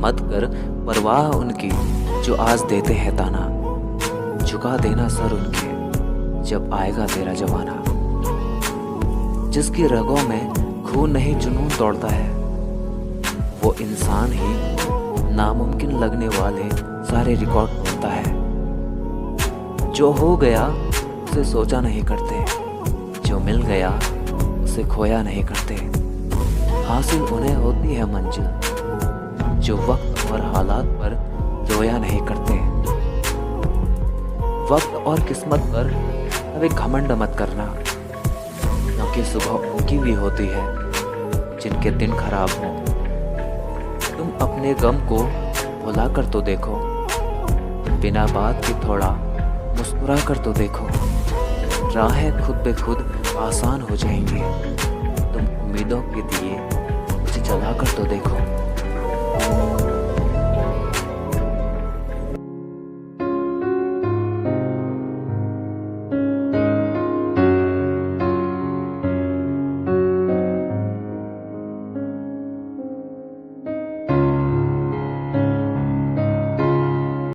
मत कर परवाह उनकी जो आज देते हैं ताना। झुका देना सर उनके जब आएगा तेरा जमाना। जिसकी रगों में खून नहीं जुनून दौड़ता है, वो इंसान ही नामुमकिन लगने वाले सारे रिकॉर्ड तोड़ता है। जो हो गया उसे सोचा नहीं करते, जो मिल गया उसे खोया नहीं करते। हासिल उन्हें होती है मंजिल जो वक्त और हालात पर रोया नहीं करते। वक्त और किस्मत पर कभी घमंड मत करना, क्योंकि सुबह उनकी भी होती है जिनके दिन खराब हों। तुम अपने गम को भुला कर तो देखो, बिना बात के थोड़ा मुस्कुरा कर तो देखो। राहें खुद पे खुद आसान हो जाएंगी, तुम उम्मीदों के दिए मुझे जला कर तो देखो।